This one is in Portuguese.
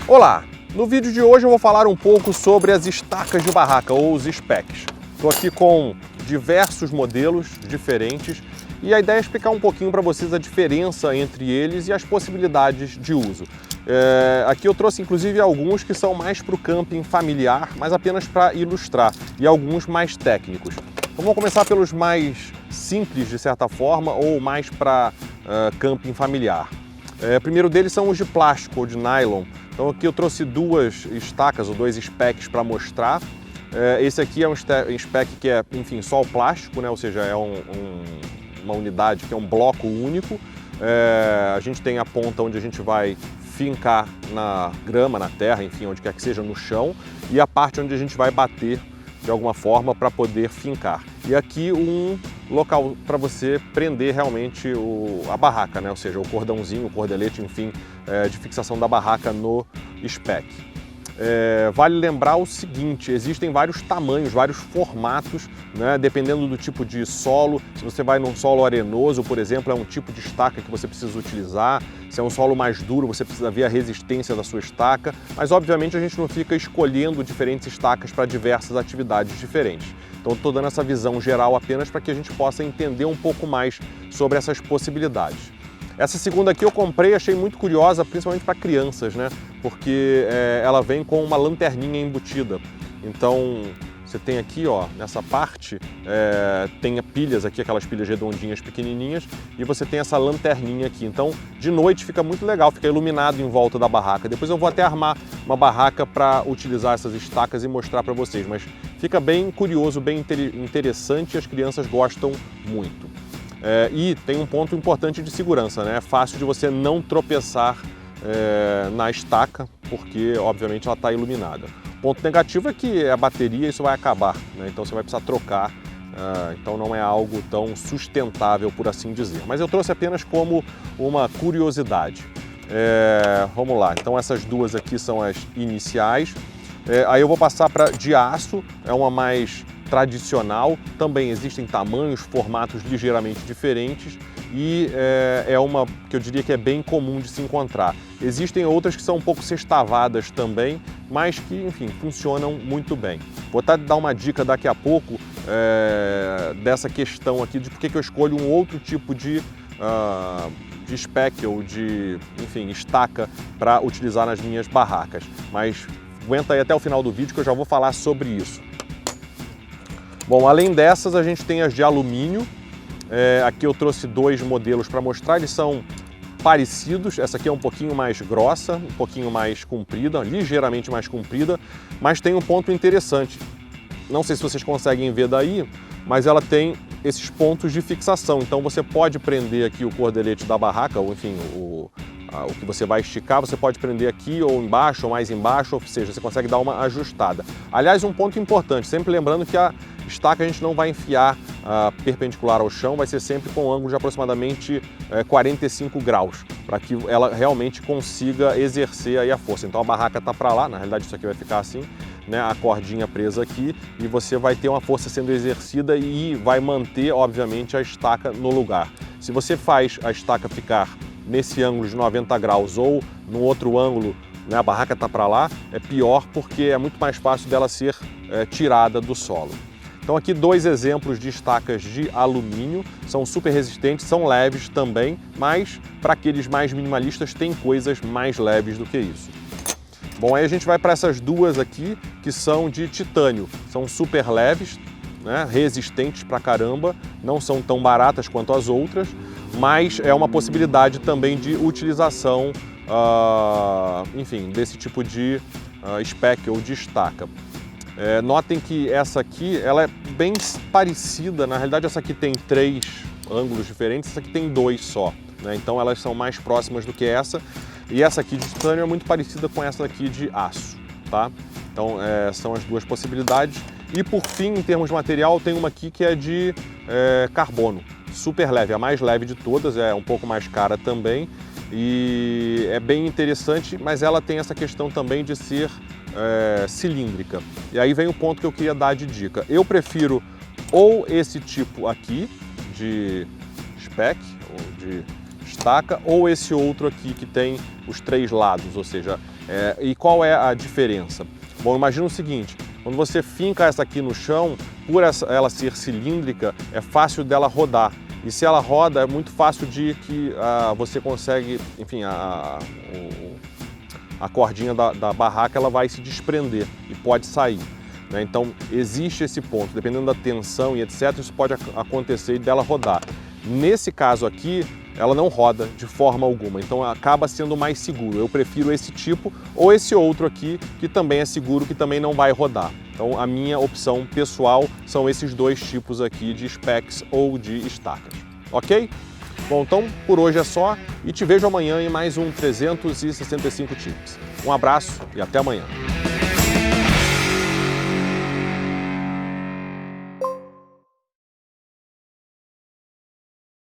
Olá! No vídeo de hoje eu vou falar um pouco sobre as estacas de barraca, ou os specs. Estou aqui com diversos modelos diferentes e a ideia é explicar um pouquinho para vocês a diferença entre eles e as possibilidades de uso. Aqui eu trouxe inclusive alguns que são mais para o camping familiar, mas apenas para ilustrar, e alguns mais técnicos. Então vamos começar pelos mais simples de certa forma, ou mais para camping familiar. O primeiro deles são os de plástico ou de nylon. Então aqui eu trouxe duas estacas ou dois specs para mostrar. Esse aqui é um spec que é, enfim, só o plástico, né? Ou seja, é uma unidade que é um bloco único. A gente tem a ponta onde a gente vai fincar na grama, na terra, enfim, onde quer que seja, no chão, e a parte onde a gente vai bater de alguma forma para poder fincar. E aqui um local para você prender realmente a barraca, né? Ou seja, o cordãozinho, o cordelete, enfim, de fixação da barraca no spec. Vale lembrar o seguinte, existem vários tamanhos, vários formatos, né? Dependendo do tipo de solo. Se você vai num solo arenoso, por exemplo, é um tipo de estaca que você precisa utilizar. Se é um solo mais duro, você precisa ver a resistência da sua estaca. Mas, obviamente, a gente não fica escolhendo diferentes estacas para diversas atividades diferentes. Então, estou dando essa visão geral apenas para que a gente possa entender um pouco mais sobre essas possibilidades. Essa segunda aqui eu comprei, achei muito curiosa, principalmente para crianças, né? Porque ela vem com uma lanterninha embutida. Então, você tem aqui, ó, nessa parte, tem pilhas aqui, aquelas pilhas redondinhas pequenininhas, e você tem essa lanterninha aqui. Então, de noite fica muito legal, fica iluminado em volta da barraca. Depois eu vou até armar uma barraca para utilizar essas estacas e mostrar para vocês, mas fica bem curioso, bem interessante e as crianças gostam muito. E tem um ponto importante de segurança, né? É fácil de você não tropeçar na estaca, porque obviamente ela está iluminada. O ponto negativo é que a bateria, isso vai acabar, né? Então você vai precisar trocar, então não é algo tão sustentável, por assim dizer. Mas eu trouxe apenas como uma curiosidade. Vamos lá, então essas duas aqui são as iniciais. Aí eu vou passar para de aço, é uma mais tradicional, também existem tamanhos, formatos ligeiramente diferentes e é uma que eu diria que é bem comum de se encontrar. Existem outras que são um pouco sextavadas também, mas que, enfim, funcionam muito bem. Vou até dar uma dica daqui a pouco dessa questão aqui de por que eu escolho um outro tipo de spec ou de, enfim, estaca para utilizar nas minhas barracas. Mas aguenta aí até o final do vídeo que eu já vou falar sobre isso. Bom, além dessas, a gente tem as de alumínio. Aqui eu trouxe dois modelos para mostrar, eles são parecidos. Essa aqui é um pouquinho mais grossa, um pouquinho mais comprida, ligeiramente mais comprida, mas tem um ponto interessante. Não sei se vocês conseguem ver daí, mas ela tem esses pontos de fixação. Então você pode prender aqui o cordelete da barraca, ou enfim, o que você vai esticar, você pode prender aqui ou embaixo, ou mais embaixo, ou seja, você consegue dar uma ajustada. Aliás, um ponto importante, sempre lembrando que a estaca a gente não vai enfiar perpendicular ao chão, vai ser sempre com um ângulo de aproximadamente 45 graus, para que ela realmente consiga exercer aí a força. Então a barraca está para lá, na realidade isso aqui vai ficar assim, né, a cordinha presa aqui, e você vai ter uma força sendo exercida e vai manter, obviamente, a estaca no lugar. Se você faz a estaca ficar nesse ângulo de 90 graus ou no outro ângulo, né, a barraca está para lá, é pior porque é muito mais fácil dela ser tirada do solo. Então aqui dois exemplos de estacas de alumínio, são super resistentes, são leves também, mas para aqueles mais minimalistas tem coisas mais leves do que isso. Bom, aí a gente vai para essas duas aqui, que são de titânio, são super leves, né, resistentes pra caramba, não são tão baratas quanto as outras, mas é uma possibilidade também de utilização, enfim, desse tipo de spec ou de estaca. Notem que essa aqui, ela é bem parecida, na realidade essa aqui tem 3 ângulos diferentes, essa aqui tem 2 só, né? Então elas são mais próximas do que essa, e essa aqui de titânio é muito parecida com essa aqui de aço, tá? Então são as duas possibilidades. E por fim, em termos de material, tem uma aqui que é de carbono, super leve, a mais leve de todas, é um pouco mais cara também, e é bem interessante, mas ela tem essa questão também de ser cilíndrica. E aí vem o ponto que eu queria dar de dica. Eu prefiro ou esse tipo aqui de spec, ou de estaca, ou esse outro aqui que tem os 3 lados, ou seja, E qual é a diferença? Bom, imagina o seguinte, quando você finca essa aqui no chão, por ela ser cilíndrica, é fácil dela rodar. E se ela roda, é muito fácil de que você consegue, enfim, a cordinha da barraca ela vai se desprender e pode sair. Né? Então existe esse ponto, dependendo da tensão e etc, isso pode acontecer dela rodar. Nesse caso aqui, ela não roda de forma alguma, então acaba sendo mais seguro. Eu prefiro esse tipo ou esse outro aqui, que também é seguro, que também não vai rodar. Então a minha opção pessoal são esses dois tipos aqui de specs ou de estacas, ok? Bom, então por hoje é só e te vejo amanhã em mais um 365 Tips. Um abraço e até amanhã.